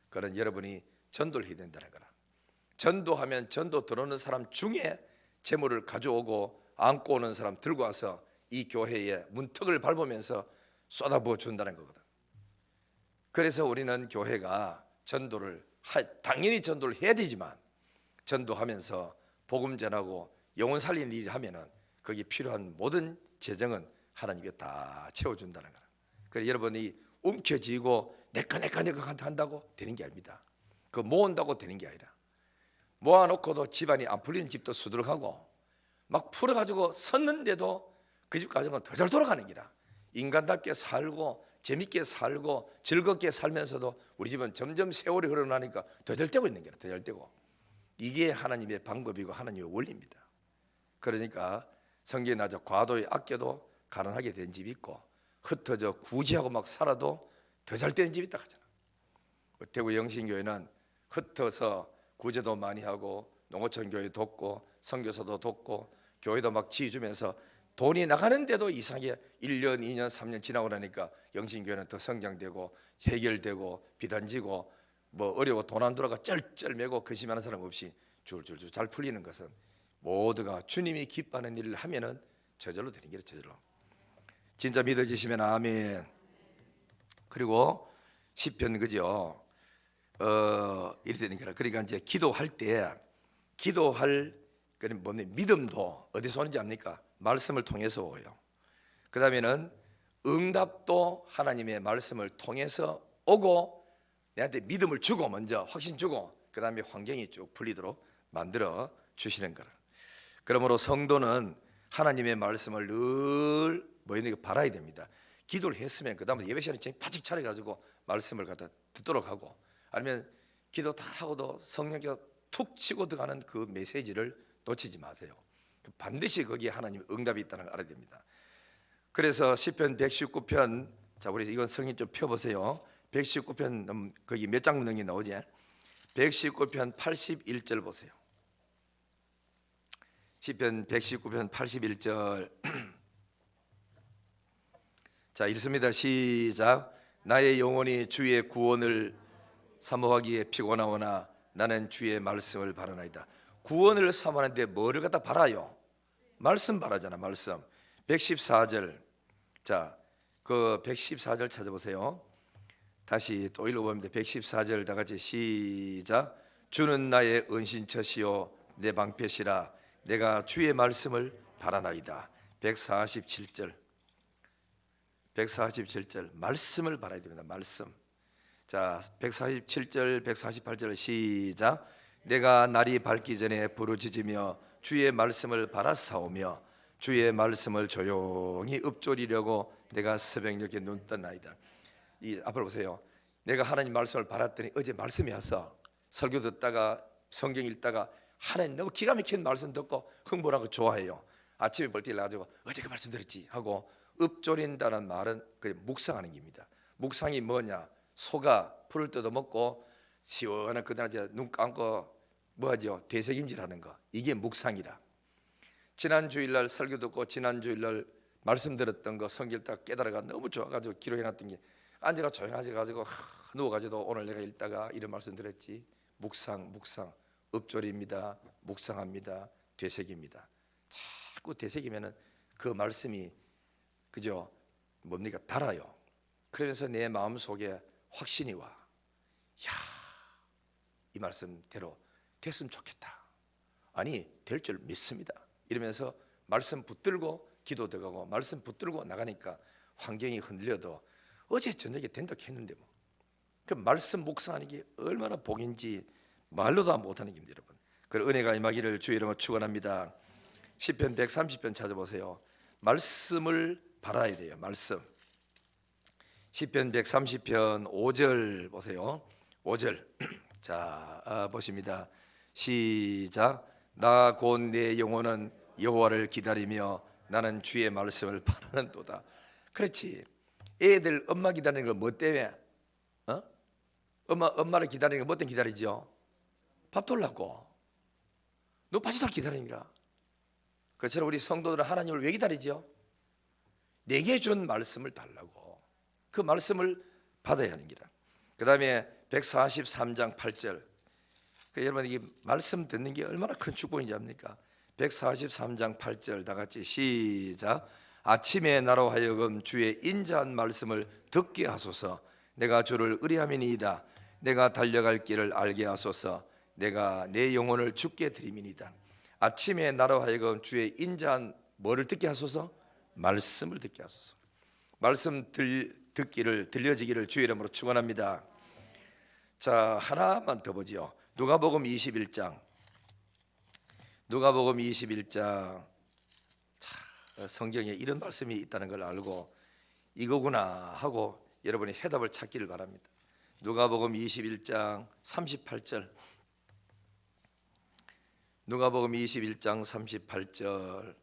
그런 여러분이 전도를 해야 된다는 거라. 전도하면 전도 들어오는 사람 중에 재물을 가져오고 안고 오는 사람 들고 와서 이 교회에 문턱을 밟으면서 쏟아부어 준다는 거거든. 그래서 우리는 교회가 전도를 당연히 전도를 해야 되지만 전도하면서 복음 전하고 영혼 살리는 일을 하면은 거기 필요한 모든 재정은 하나님께 다 채워준다는 거라. 그래서 여러분이 움켜쥐고 내꺼 한다고 되는 게 아닙니다. 그 모은다고 되는 게 아니라 모아놓고도 집안이 안 풀리는 집도 수두룩하고 막 풀어가지고 섰는데도 그 집 가정은 더 잘 돌아가는 기라. 인간답게 살고 재밌게 살고 즐겁게 살면서도 우리 집은 점점 세월이 흘러나니까 더 잘 되고 있는 게라. 더 잘 되고 이게 하나님의 방법이고 하나님의 원리입니다. 그러니까 성경에 나죠. 과도에 아껴도 가난하게 된 집이 있고 흩어져 구제하고 막 살아도 더 잘 되는 집이 있다 하잖아. 대구 영신교회는 흩어서 구제도 많이 하고 농어촌 교회 돕고 선교사도 돕고 교회도 막 지어주면서 돈이 나가는데도 이상하게 1년, 2년, 3년 지나고 나니까 영신교회는 더 성장되고 해결되고 비단지고 뭐 어려워 돈 안 들어가 쩔쩔매고 근심하는 사람 없이 줄줄줄 잘 풀리는 것은 모두가 주님이 기뻐하는 일을 하면은 저절로 되는 길이에요. 저절로. 진짜 믿어지시면 아멘. 그리고 시편 그죠? 이렇게 되는 거라. 그러니까 이제 기도할 때 기도할 그런 뭐냐 믿음도 어디서 오는지 압니까? 말씀을 통해서 오요. 그다음에는 응답도 하나님의 말씀을 통해서 오고 내한테 믿음을 주고 먼저 확신 주고 그다음에 환경이 쭉 풀리도록 만들어 주시는 거라. 그러므로 성도는 하나님의 말씀을 늘 뭐였는가 바라야 됩니다. 기도를 했으면 그다음에 예배 시간에 바짝 차려가지고 말씀을 갖다 듣도록 하고 아니면 기도 다 하고도 성령께서 툭 치고 들어가는 그 메시지를 놓치지 마세요. 반드시 거기에 하나님의 응답이 있다는 걸 알아야 됩니다. 그래서 시편 119편 자 우리 이건 성경 좀 펴보세요. 119편 거기 몇 장 문장이 나오지? 119편 81절 보세요. 시편 119편 81절 자 읽습니다. 시작. 나의 영혼이 주의 구원을 사모하기에 피곤하오나 나는 주의 말씀을 바라나이다. 구원을 사모하는데 뭐를 갖다 바라요? 말씀 바라잖아. 말씀. 114절 자 그 114절 찾아보세요. 다시 또 읽어봅니다. 114절 다 같이 시작. 주는 나의 은신처시요 내 방패시라 내가 주의 말씀을 바라나이다. 147절 말씀을 바라야 됩니다. 말씀. 자 147절 148절 시작. 내가 날이 밝기 전에 부르짖으며 주의 말씀을 바라사오며 주의 말씀을 조용히 읊조리려고 내가 새벽녘에 눈 떴나이다. 이 앞으로 보세요. 내가 하나님 말씀을 바랐더니 어제 말씀이 왔어. 설교 듣다가 성경 읽다가 하나님 너무 기가 막힌 말씀 듣고 흥분하고 좋아해요. 아침에 벌떡 일어나가지고 어제 그 말씀 들었지 하고 읊조린다는 말은 그 묵상하는 겁니다. 묵상이 뭐냐? 소가 풀을 뜯어 먹고 시원한 그날 눈 감고 뭐하죠? 되새김질하는 거. 이게 묵상이라. 지난 주일날 설교 듣고 지난 주일날 말씀 들었던 거 성경 읽다가 깨달아가 너무 좋아가지고 기록해놨던 게 앉아가 조용하셔가지고 누워가지고 오늘 내가 읽다가 이런 말씀 들었지. 묵상 읊조립니다. 묵상합니다. 되새깁니다. 자꾸 되새기면은 그 말씀이 그죠? 뭡니까? 달아요. 그러면서 내 마음 속에 확신이 와. 야, 이 말씀대로 됐으면 좋겠다. 아니 될 줄 믿습니다. 이러면서 말씀 붙들고 기도 들어가고 말씀 붙들고 나가니까 환경이 흔들려도 어제 저녁에 된다 했는데 뭐. 그 말씀 묵상하는 게 얼마나 복인지 말로도 못하는 겁니다, 여러분. 그 은혜가 임하기를 주의 이름으로 축원합니다. 시편 130편 찾아보세요. 말씀을 바라야 돼요. 말씀. 시편 130편 5절 보세요. 5절. 자, 보십니다. 시작. 나 곧 내 영혼은 여호와를 기다리며 나는 주의 말씀을 바라는도다. 그렇지. 애들 엄마 기다리는 걸 뭐 때문에? 엄마를 기다리는 거 뭐 때문에 기다리죠? 밥 돌라고. 너 빠지도록 기다리니까. 그처럼 우리 성도들은 하나님을 왜 기다리죠? 내게 준 말씀을 달라고. 그 말씀을 받아야 하는 기라. 그 다음에 143장 8절. 여러분 이 말씀 듣는 게 얼마나 큰 축복인지 압니까? 143장 8절 다 같이 시작. 아침에 나로 하여금 주의 인자한 말씀을 듣게 하소서. 내가 주를 의뢰함이니이다. 내가 달려갈 길을 알게 하소서. 내가 내 영혼을 주께 드림이니이다. 아침에 나로 하여금 주의 인자한 뭐를 듣게 하소서? 말씀을 듣게 하소서. 말씀 듣기를 들려지기를 주의 이름으로 축원합니다. 자, 하나만 더 보지요. 누가복음 21장. 누가복음 21장. 자, 성경에 이런 말씀이 있다는 걸 알고 이거구나 하고 여러분이 해답을 찾기를 바랍니다. 누가복음 21장 38절. 누가복음 21장 38절.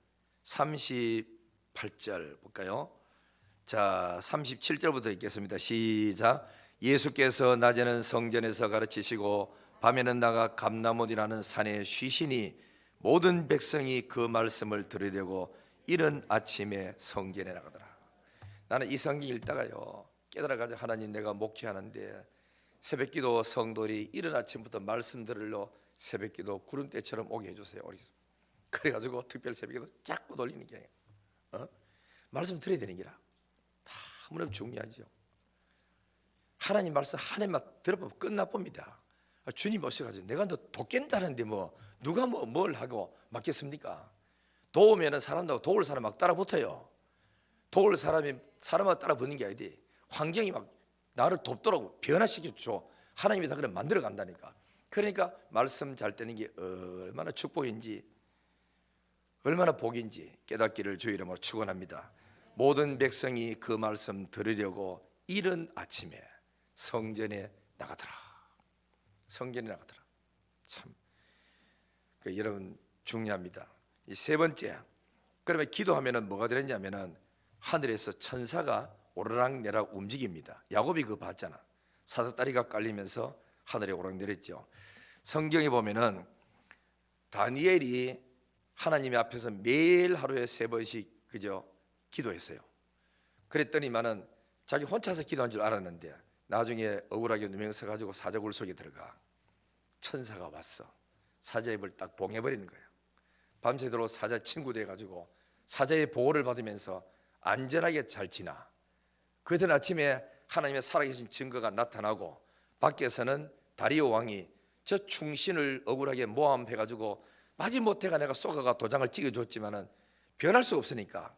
38절 볼까요? 자, 37절부터 읽겠습니다. 시작. 예수께서 낮에는 성전에서 가르치시고 밤에는 나가 감람원이라는 산에 쉬시니 모든 백성이 그 말씀을 들으려고 이른 아침에 성전에 나가더라. 나는 이 성경 읽다가요 깨달아가지고 하나님, 내가 목회하는데 새벽기도 성도들이 이른 아침부터 말씀 들으러 새벽기도 구름대처럼 오게 해주세요. 그래가지고 특별 새벽기도 자꾸 돌리는 게 말씀 들어야 되는 기라. 너무너무 중요하죠. 하나님 말씀 한 해만 들어보면 끝나봅니다. 주님 오셔가지고 내가 너 돕겠다는데 뭐 누가 뭘 하고 맡겠습니까? 도우면은 사람하고 도울 사람 막 따라 붙어요. 도울 사람이 사람하고 따라 붙는 게 아니지. 환경이 막 나를 돕도록 변화시켜줘. 하나님이 다 그래 만들어 간다니까. 그러니까 말씀 잘 되는 게 얼마나 축복인지, 얼마나 복인지 깨닫기를 주 이름으로 축원합니다. 모든 백성이 그 말씀 들으려고 이른 아침에 성전에 나가더라. 성전에 나가더라. 참, 여러분 중요합니다. 이 세 번째, 그러면 기도하면은 뭐가 되느냐면은 하늘에서 천사가 오르락내락 움직입니다. 야곱이 그거 봤잖아. 사닥다리가 깔리면서 하늘에 오락내렸죠. 성경에 보면은 다니엘이 하나님의 앞에서 매일 하루에 3번씩 그저 기도했어요. 그랬더니만은 자기 혼자서 기도한 줄 알았는데 나중에 억울하게 누명 써가지고 사자굴 속에 들어가. 천사가 왔어. 사자 입을 딱 봉해버리는 거예요. 밤새도록 사자 친구 돼가지고 사자의 보호를 받으면서 안전하게 잘 지나. 그때 아침에 하나님의 살아계신 증거가 나타나고 밖에서는 다리오 왕이 저 충신을 억울하게 모함해가지고 마지못해가 내가 쏘가가 도장을 찍어줬지만은 변할 수가 없으니까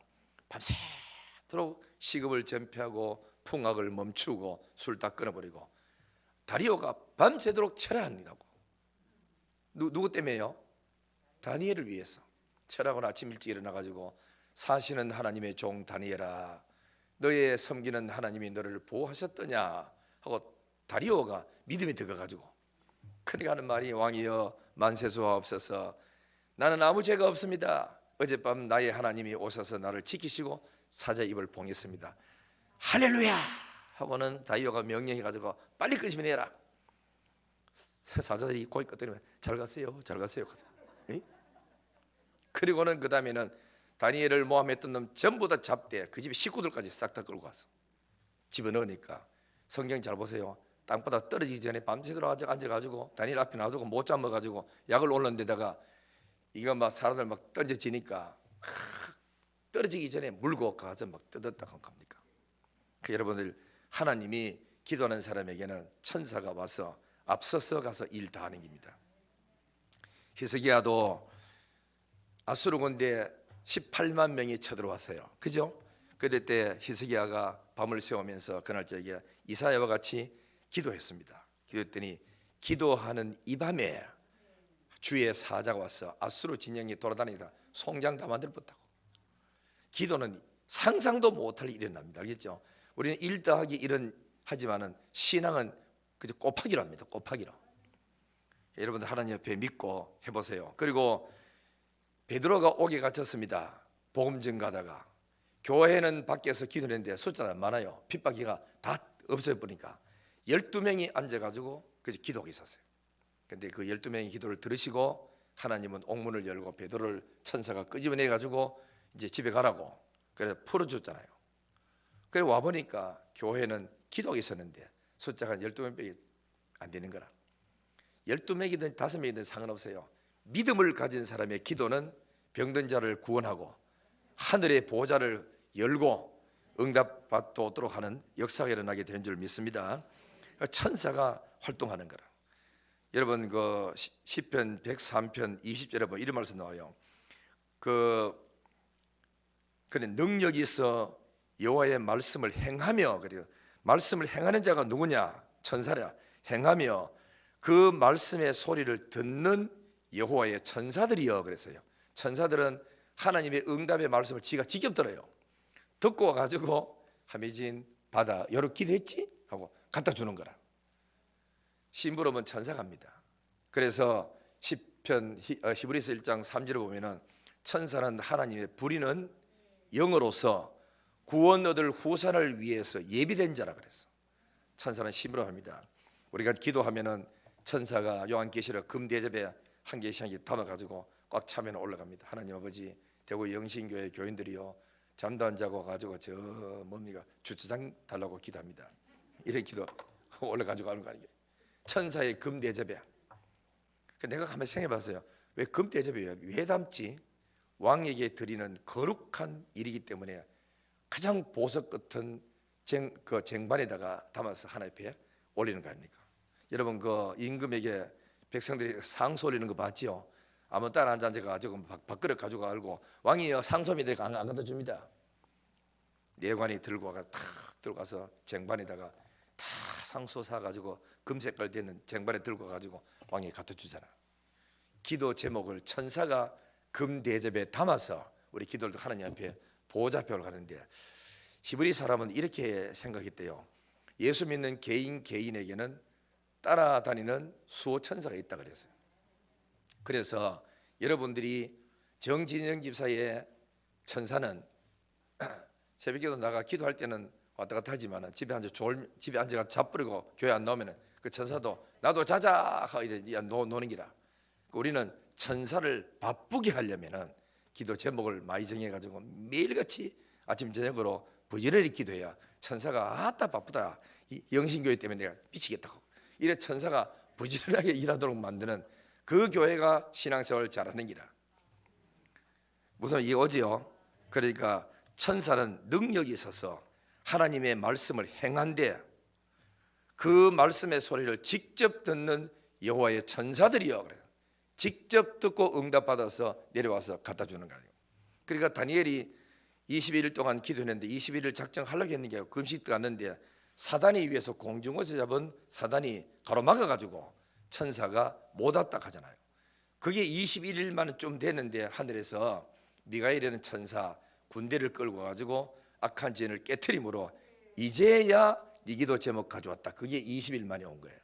밤새도록 시급을 전폐하고 풍악을 멈추고 술 다 끊어버리고 다리오가 밤새도록 철야한다고. 누구 때문에요? 다니엘을 위해서. 철야하고 아침 일찍 일어나가지고 사시는 하나님의 종 다니엘아, 너의 섬기는 하나님이 너를 보호하셨더냐 하고 다리오가 믿음이 들어가가지고 그러니까 하는 말이, 왕이여 만세수하옵소서, 나는 아무 죄가 없습니다. 어젯밤 나의 하나님이 오셔서 나를 지키시고 사자 입을 봉했습니다. 할렐루야 하고는 다리오가 명령해가지고 빨리 끄시면 해라. 사자들이 고개 끄덕이면 잘 갔어요, 잘 갔어요. 그리고는 그 다음에는 다니엘을 모함했던 놈 전부 다 잡되 그 집 식구들까지 싹 다 끌고 가서 집어넣으니까 성경 잘 보세요. 땅바닥 떨어지기 전에 밤새도록 앉아가지고 다니엘 앞에 놔두고 못 잡아가지고 약을 올린 데다가 이거 막 사람들 막 던져지니까 떨어지기 전에 물고 가서 막 뜯었다 한 겁니까? 그 여러분들, 하나님이 기도하는 사람에게는 천사가 와서 앞서서 가서 일 다 하는 겁니다. 히스기야도 아수르 군대 18만 명이 쳐들어왔어요. 그죠? 그때 때 히스기야가 밤을 새우면서 그날 저녁에 이사야와 같이 기도했습니다. 기도했더니 기도하는 이 밤에 주의 사자가 와서 아수르 진영에 돌아다니다 송장 다 만들었다고. 기도는 상상도 못할 일이 납니다. 알겠죠? 우리는 1 더하기 1은 하지만은 신앙은 그저 곱하기로 합니다. 곱하기로. 여러분들 하나님 옆에 믿고 해보세요. 그리고 베드로가 옥에 갇혔습니다. 복음 전가다가 교회는 밖에서 기도했는데 숫자가 많아요. 핍박이가 다 없어버리니까 12명이 앉아가지고 그저 기도하고 있었어요. 근데 그 12명의 기도를 들으시고 하나님은 옥문을 열고 베드로를 천사가 끄집어내가지고 이제 집에 가라고 그래서 풀어줬잖아요. 그래 와보니까 교회는 기도하고 있었는데 숫자가 12명밖에 안 되는 거라. 12명이든 5명이든 상관없어요. 믿음을 가진 사람의 기도는 병든 자를 구원하고 하늘의 보좌를 열고 응답받도록 하는 역사가 일어나게 되는 줄 믿습니다. 천사가 활동하는 거라. 여러분 그 시편 103편 20절에 보면 이런 말씀 나와요. 그래 능력이 있어 여호와의 말씀을 행하며, 그래요. 말씀을 행하는 자가 누구냐? 천사라. 행하며 그 말씀의 소리를 듣는 여호와의 천사들이여. 그랬어요. 천사들은 하나님의 응답의 말씀을 지가 직접 들어요. 듣고 와가지고 하미진 받아 여러 기도했지? 하고 갖다 주는 거라. 심부름은 천사가 합니다. 그래서 시편 히브리서 1장 3절을 보면은 천사는 하나님의 부리는 영으로서 구원 얻을 후사를 위해서 예비된 자라 그랬어. 천사는 힘으로 합니다. 우리가 기도하면은 천사가 요한계시록 금대접에 한 개씩 한 개 담아가지고 꽉 차면 올라갑니다. 하나님 아버지, 대구 영신교회 교인들이요 잠도 안 자고 가지고 저 뭡니까 주차장 달라고 기도합니다. 이런 기도 올라가지고 가는 거 아니에요? 천사의 금대접에. 내가 가만히 생각해봤어요. 왜 금대접이에요? 왜 담지? 왕에게 드리는 거룩한 일이기 때문에 가장 보석 같은 그 쟁반에다가 담아서 하나님 앞에 올리는 거 아닙니까? 여러분 그 임금에게 백성들이 상소 올리는 거 봤지요? 아무 딸 앉아 가지고 밥그릇 가지고 알고 왕이여 상소입니다. 안 갖다 줍니다. 내관이 들고 가서 쟁반에다가 다 상소 사 가지고 금색깔 되는 쟁반에 들고 가지고 왕이 갖다 주잖아. 기도 제목을 천사가 금 대접에 담아서 우리 기도를 하나님 앞에 보좌 앞에 가는데 히브리 사람은 이렇게 생각했대요. 예수 믿는 개인에게는 따라다니는 수호 천사가 있다 그랬어요. 그래서 여러분들이 정진영 집사의 천사는 새벽기도 나가 기도할 때는 왔다 갔다 하지만 집에 앉아가 자버리고 교회 안 나오면 그 천사도 나도 자자 하고 이제 노는 기라. 우리는 천사를 바쁘게 하려면은 기도 제목을 많이 정해가지고 매일같이 아침 저녁으로 부지런히 기도해야 천사가 아따 바쁘다 영신교회 때문에 내가 미치겠다고 이래 천사가 부지런하게 일하도록 만드는 그 교회가 신앙생활을 잘하는 기라. 무슨 이게 오지요? 그러니까 천사는 능력이 있어서 하나님의 말씀을 행한데 그 말씀의 소리를 직접 듣는 여호와의 천사들이요 그래요. 직접 듣고 응답받아서 내려와서 갖다 주는 거예요. 그러니까 다니엘이 21일 동안 기도했는데 21일 작정하려고 했는 게 금식 갔는데 사단이 위에서 공중에서 잡은 사단이 가로막아 가지고 천사가 못 왔다 하잖아요. 그게 21일만 좀 됐는데 하늘에서 미가엘이라는 천사 군대를 끌고 가지고 악한 진을 깨트림으로 이제야 네 기도 제목 가져왔다. 그게 20일 만에 온 거예요.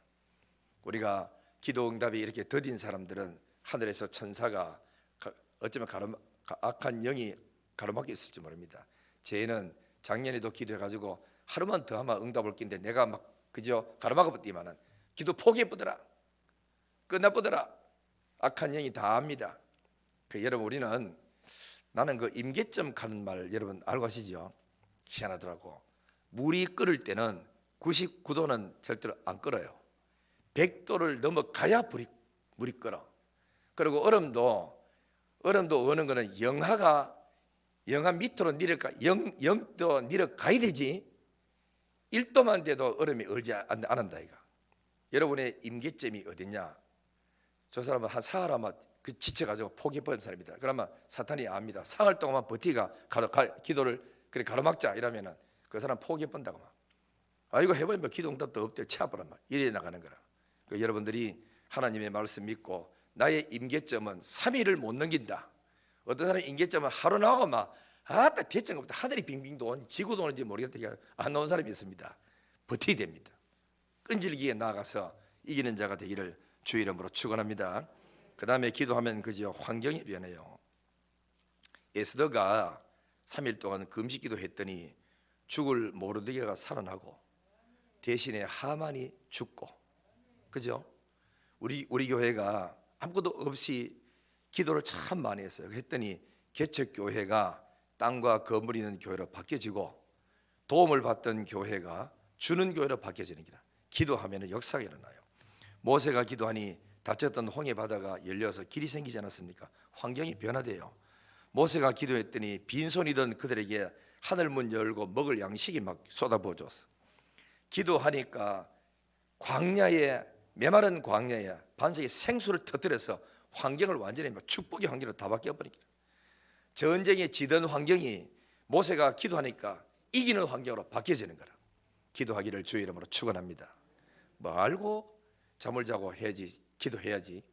우리가 기도 응답이 이렇게 더딘 사람들은 하늘에서 천사가 어쩌면 악한 영이 가로막혀 있을지 모릅니다. 쟤는 작년에도 기도해가지고 하루만 더 하면 응답 올 낀데 내가 막 그저 가로막아 버리면은 기도 포기해보더라 끝나보더라 악한 영이 다 압니다. 여러분 우리는 나는 그 임계점 가는 말 여러분 알고 하시죠? 희한하더라고. 물이 끓을 때는 99도는 절대로 안 끓어요. 100도를 넘어가야 물이 끓어. 그리고 얼음도 어는 거는 영하 밑으로 내려가 0도 내려가야 되지 1도만 돼도 얼음이 얼지 않는다 이가. 여러분의 임계점이 어디냐? 저 사람은 한 사흘 아마 그 지쳐가지고 포기해버린 사람이다. 그러면 사탄이 압니다. 사흘 동안만 버티가 기도를 그래 가로막자 이러면은 그 사람 포기해본다고 막. 아 이거 해보면 기도 응답도 없대 치아보란 말 이래 나가는 거라. 여러분들이 하나님의 말씀 믿고 나의 임계점은 3일을 못 넘긴다. 어떤 사람이 임계점은 하루 나오고 막 아따 대책 없다 하늘이 빙빙 돈 지구도 오는지 모르겠다 안 나온 사람이 있습니다. 버텨야 됩니다. 끈질기게 나아가서 이기는 자가 되기를 주 이름으로 축원합니다. 그 다음에 기도하면 그저 환경이 변해요. 에스더가 3일 동안 금식 기도했더니 죽을 모르드게가 살아나고 대신에 하만이 죽고 그죠? 우리 교회가 아무것도 없이 기도를 참 많이 했어요. 했더니 개척교회가 땅과 건물 있는 교회로 바뀌어지고 도움을 받던 교회가 주는 교회로 바뀌어지는 기라. 기도하면 역사가 일어나요. 모세가 기도하니 닫혔던 홍해 바다가 열려서 길이 생기지 않았습니까? 환경이 변화돼요. 모세가 기도했더니 빈손이던 그들에게 하늘 문 열고 먹을 양식이 막 쏟아부어졌어. 기도하니까 광야에 메마른 광야에 반석에 생수를 터뜨려서 환경을 완전히 축복의 환경으로 다 바뀌어버리니까 전쟁에 지던 환경이 모세가 기도하니까 이기는 환경으로 바뀌어지는 거라. 기도하기를 주의 이름으로 축원합니다. 뭐 알고 잠을 자고 해야지 기도해야지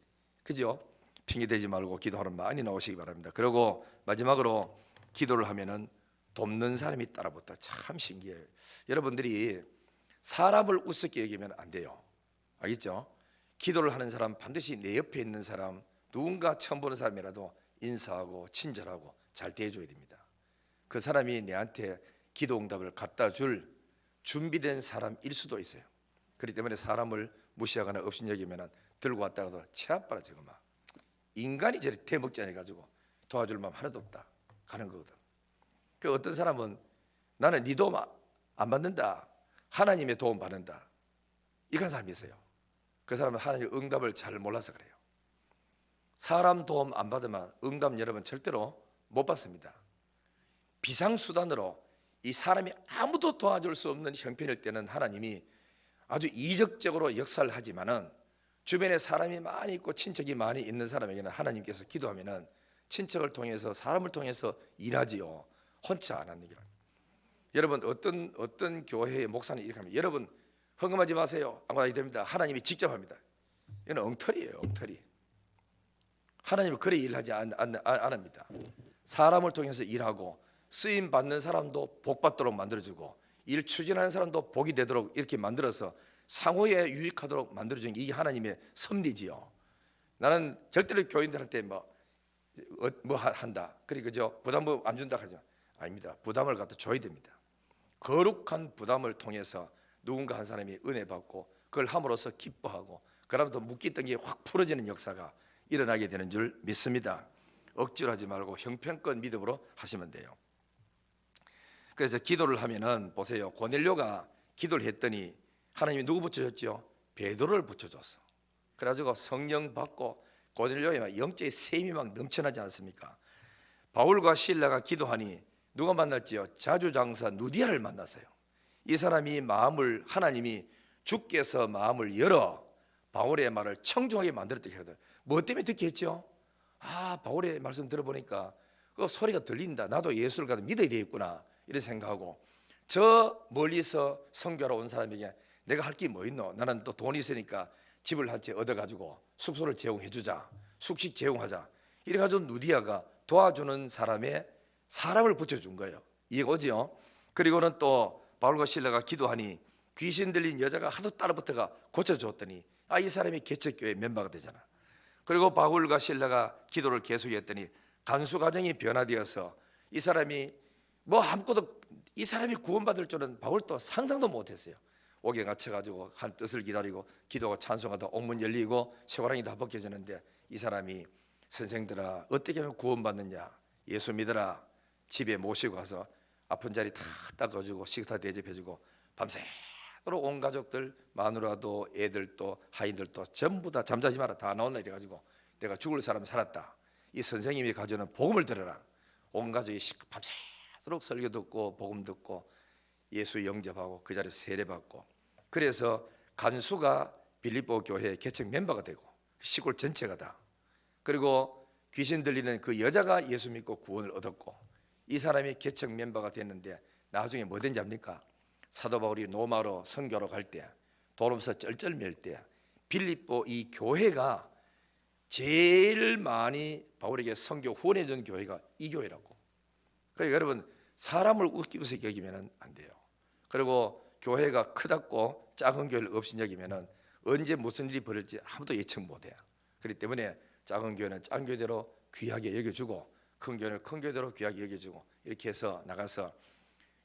그죠? 핑계대지 말고 기도하는 많이 나오시기 바랍니다. 그리고 마지막으로 기도를 하면은 돕는 사람이 따라붙다. 참 신기해요. 여러분들이 사람을 우습게 여기면 안 돼요. 알겠죠? 기도를 하는 사람 반드시 내 옆에 있는 사람 누군가 처음 보는 사람이라도 인사하고 친절하고 잘 대해줘야 됩니다. 그 사람이 내한테 기도 응답을 갖다 줄 준비된 사람일 수도 있어요. 그렇기 때문에 사람을 무시하거나 업신여기면 들고 왔다가도 치아빠라 저거 막 인간이 저리 대먹지 해가지고 도와줄 마음 하나도 없다 가는 거거든. 그 어떤 사람은 나는 네 도움 안 받는다, 하나님의 도움 받는다, 이런 사람이 있어요. 그 사람은 하나님의 응답을 잘 몰라서 그래요. 사람 도움 안 받으면 응답 여러분 절대로 못 받습니다. 비상수단으로 이 사람이 아무도 도와줄 수 없는 형편일 때는 하나님이 아주 이적적으로 역사를 하지만은 주변에 사람이 많이 있고 친척이 많이 있는 사람에게는 하나님께서 기도하면은 친척을 통해서 사람을 통해서 일하지요. 혼자 안 하는 게. 여러분 어떤 교회의 목사님 이렇게 하면 여러분 헌금하지 마세요. 안 가도 됩니다. 하나님이 직접 합니다. 이건 엉터리예요, 엉터리. 하나님은 그래 일하지 않습니다. 사람을 통해서 일하고 쓰임 받는 사람도 복 받도록 만들어주고 일 추진하는 사람도 복이 되도록 이렇게 만들어서 상호에 유익하도록 만들어주는 게 이게 하나님의 섭리지요. 나는 절대로 교인들한테 뭐 한다, 그리고 저 부담 안 준다 하지 아닙니다. 부담을 갖다 줘야 됩니다. 거룩한 부담을 통해서 누군가 한 사람이 은혜 받고 그걸 함으로써 기뻐하고 그러면서 묶였던 게 확 풀어지는 역사가 일어나게 되는 줄 믿습니다. 억지로 하지 말고 형편껏 믿음으로 하시면 돼요. 그래서 기도를 하면은 보세요. 고넬료가 기도를 했더니 하나님이 누구 붙여줬죠? 베드로를 붙여줬어. 그래가지고 성령 받고 고넬료의 영적인 셈이 막 넘쳐나지 않습니까? 바울과 실라가 기도하니 누가 만났지요? 자주장사 누디아를 만났어요. 이 사람이 마음을 하나님이 주께서 마음을 열어 바울의 말을 청중하게 만들었다 하거든. 뭐 때문에 듣게 했죠? 아, 바울의 말씀 들어보니까 그 소리가 들린다. 나도 예수를 가도 믿어야 되겠구나 이런 생각하고 저 멀리서 선교하러 온 사람에게 내가 할 게 뭐 있노? 나는 또 돈이 있으니까 집을 한 채 얻어가지고 숙소를 제공해주자, 숙식 제공하자 이래가지고 누디아가 도와주는 사람을 붙여준 거예요. 이해가 오지요? 그리고는 또 바울과 실라가 기도하니 귀신 들린 여자가 하도 따라붙어가 고쳐줬더니 이 사람이 개척교회 멤버가 되잖아. 그리고 바울과 실라가 기도를 계속했더니 간수 가정이 변화되어서 이 사람이 뭐 아무것도 이 사람이 구원받을 줄은 바울도 상상도 못했어요. 옥에 갇혀가지고 한 뜻을 기다리고 기도가 찬송하다 옥문 열리고 쇠고랑이 다 벗겨지는데 이 사람이 선생들아 어떻게 하면 구원받느냐, 예수 믿어라, 집에 모시고 가서 아픈 자리 다 닦아주고 식사 대접해주고 밤새도록 온 가족들 마누라도 애들도 하인들도 전부 다 잠자지 마라 다 나온다 이래가지고 내가 죽을 사람 살았다, 이 선생님이 가져오는 복음을 들어라. 온 가족이 밤새도록 설교 듣고 복음 듣고 예수 영접하고 그 자리에서 세례받고 그래서 간수가 빌립보 교회 개척 멤버가 되고 시골 전체가 다, 그리고 귀신 들리는 그 여자가 예수 믿고 구원을 얻었고 이 사람이 개척 멤버가 됐는데 나중에 뭐 된지 압니까? 사도 바울이 로마로 선교로 갈 때 도로서 쩔쩔맬 때 빌립보 이 교회가 제일 많이 바울에게 선교 후원해 준 교회가 이 교회라고. 그러니까 여러분 사람을 우습게 여기면 안 돼요. 그리고 교회가 크다고 작은 교회를 업신여기면 언제 무슨 일이 벌어질지 아무도 예측 못해요. 그렇기 때문에 작은 교회는 작은 교회대로 귀하게 여겨주고 큰 교회는 큰 교회대로 귀하게 여겨주고 이렇게 해서 나가서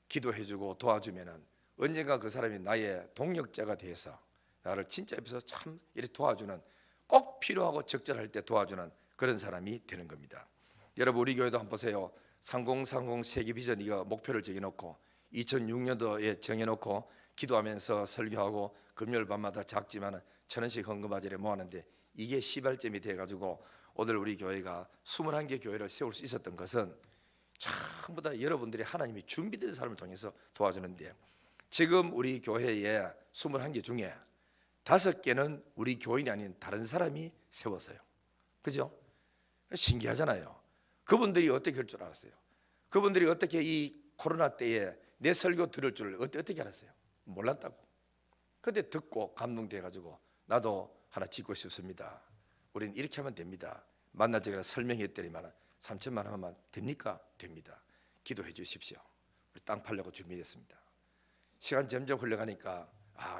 기도해주고 도와주면 언젠가 그 사람이 나의 동력자가 돼서 나를 진짜 옆에서 참 이렇게 도와주는, 꼭 필요하고 적절할 때 도와주는 그런 사람이 되는 겁니다. 여러분 우리 교회도 한번 보세요. 3030 세계 비전 이거 목표를 정해놓고 2006년도에 정해놓고 기도하면서 설교하고 금요일 밤마다 작지만 1,000원씩 헌금하지를 모았는데 이게 시발점이 돼가지고 오늘 우리 교회가 21개 교회를 세울 수 있었던 것은 전부 다 여러분들이 하나님이 준비된 사람을 통해서 도와주는데 지금 우리 교회에 21개 중에 5개는 우리 교인이 아닌 다른 사람이 세웠어요. 그죠? 신기하잖아요. 그분들이 어떻게 할 줄 알았어요? 그분들이 어떻게 이 코로나 때에 내 설교 들을 줄 어떻게 알았어요? 몰랐다고. 근데 듣고 감동돼가지고 나도 하나 짓고 싶습니다. 우리는 이렇게 하면 됩니다. 만나자마자 설명했더니만 3천만 원만 됩니까? 됩니다. 기도해 주십시오. 우리 땅 팔려고 준비했습니다. 시간 점점 흘러가니까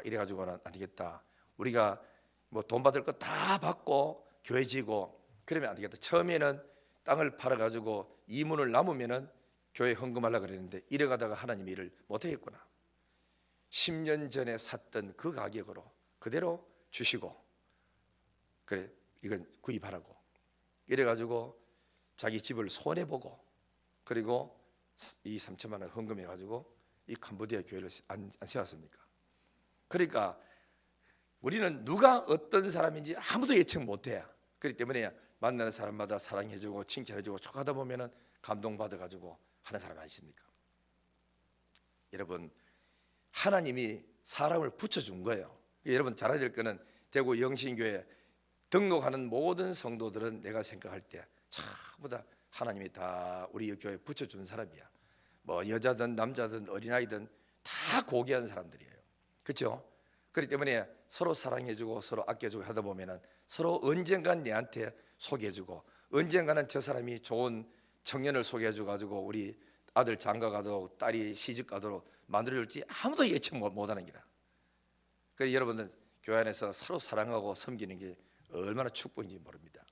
이래가지고는 안 되겠다. 우리가 뭐 돈 받을 거 다 받고 교회 지고 그러면 안 되겠다. 처음에는 땅을 팔아가지고 이문을 남으면은 교회 헌금하려고 그랬는데 이래가다가 하나님이 일을 못하겠구나. 10년 전에 샀던 그 가격으로 그대로 주시고, 그래 이건 구입하라고 이래가지고 자기 집을 손해보고, 그리고 이 3천만 원 헌금해가지고 이 캄보디아 교회를 안 세웠습니까? 그러니까 우리는 누가 어떤 사람인지 아무도 예측 못해. 그렇기 때문에 만나는 사람마다 사랑해주고 칭찬해주고 축하하다 보면은 감동받아가지고 하는 사람 아니십니까? 여러분, 하나님이 사람을 붙여준 거예요. 여러분 잘 알아야 될 거는 대구 영신교회 등록하는 모든 성도들은 내가 생각할 때 전부 다 하나님이 다 우리 교회에 붙여준 사람이야. 뭐 여자든 남자든 어린아이든 다 고귀한 사람들이에요. 그렇죠? 그렇기 때문에 서로 사랑해주고 서로 아껴주고 하다 보면은 서로 언젠간 내한테 소개해주고, 언젠가는 저 사람이 좋은 청년을 소개해줘가지고 우리 아들 장가가도록 딸이 시집가도록 만들어줄지 아무도 예측 못하는 기라. 그래서 여러분들 교회 안에서 서로 사랑하고 섬기는 게 얼마나 축복인지 모릅니다.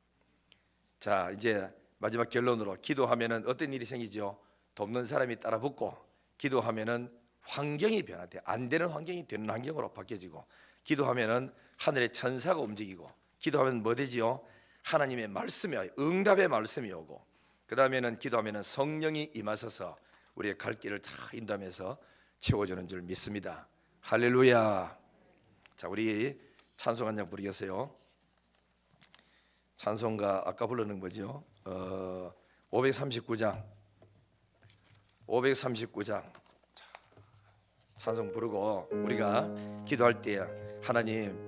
자, 이제 마지막 결론으로, 기도하면은 어떤 일이 생기죠? 돕는 사람이 따라 붙고, 기도하면은 환경이 변화돼. 안 되는 환경이 되는 환경으로 바뀌어지고, 기도하면은 하늘의 천사가 움직이고, 기도하면 뭐 되지요? 하나님의 말씀이, 응답의 말씀이 오고, 그 다음에는 기도하면은 성령이 임하셔서 우리의 갈 길을 다 인도하면서 채워주는 줄 믿습니다. 할렐루야. 자, 우리 찬송 한 장 부르겠어요. 찬송가 아까 부르는 거죠. 539장 찬송 부르고 우리가 기도할 때 하나님